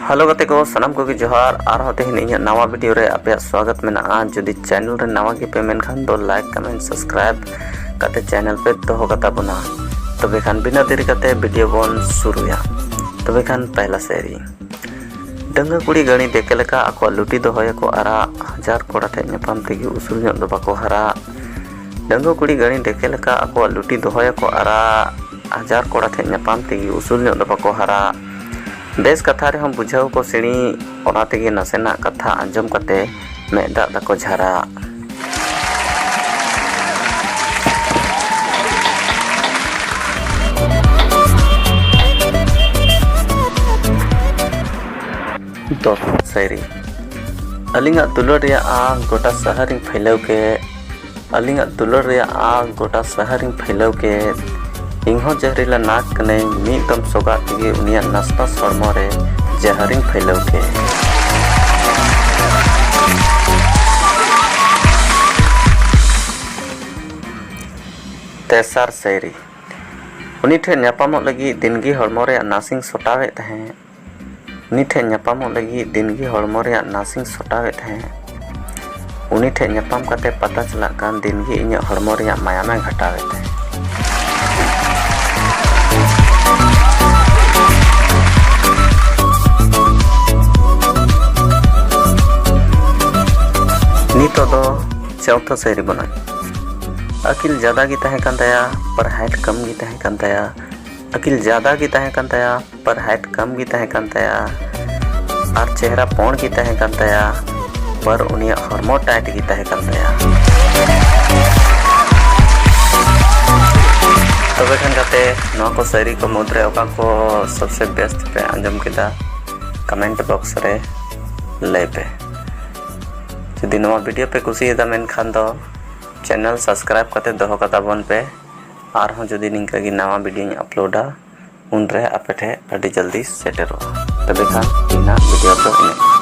Hello गते को सनम को जोहार और तेहन इन नवा वीडियो रे आपे स्वागत मेना। जुदी चैनल रे नवा के पे मेनखान दो लाइक कमेंट सब्सक्राइब कते चैनल पे दोहो कता बुना। तबे खान बिना देरी कते वीडियो बन शुरुया। तबे खान पहला सेरी डंगा कुड़ी गणी देखे लेका आको लुटी दोहया को आरा हजार कोड़ा थे नेपाम तेगी उसूल ᱧᱚᱜ ᱫᱚ ᱵᱟᱠᱚ ᱦᱟᱨᱟ। डंगा कुड़ी गणी देखे लेका आको लुटी दोहया को आरा हजार कोड़ा थे नेपाम तेगी उसूल ᱧᱚᱜ ᱫᱚ ᱵᱟᱠᱚ ᱦᱟᱨᱟ। बेस कथा रे हम बुझाव को सिणी ओना तेगे नासेना कथा आंजम कते मेदा दको झारा। तो सैरी अलिंगा दुलर रे आ गोटा शहर फैलाव के अलिंगा दुलर रे आ गोटा शहर फैलाव के इंहो जहरीला नाक कने मीदम सोगा तेगे उनिया नास्ता सड़मो रे जहरिंग फैलाव के। तेसार सैरी उनी ठे न्यापामो लगी दिनगी हड़मो रे नासिंग सोटावे तहे। उनी ठे न्यापामो लगी दिनगी हड़मो रे नासिंग सोटावे तहे। उनी ठे न्यापाम कते पता चला कान दिनगी इnya हड़मो रे मायामे घटावे तहे। नितो दो चौथा सैरी बना अकिल ज्यादा की तहे कान तया पर हाइट कम की तहे कान तया। अकिल ज्यादा की तहे कान तया पर हाइट कम की तहे कान तया। और चेहरा पौन की तहे कान तया पर उनिया हॉर्मो टाइट की तहे कान तया। तबे खान काते नवा को सैरी को मुद्रे ओका को सबसे बेस्ट पे आंजम किदा कमेंट बॉक्स रे ले पे। जुदी नवा वीडियो पे कुसियदा मेनखान दो चैनल सब्सक्राइब कते दोहो कता बन पे। और हो जुदी निंका की नवा वीडियो अपलोडा उन रे आपे ठे अडी जल्दी सेटेरो। तबे खान इना वीडियो तो इने।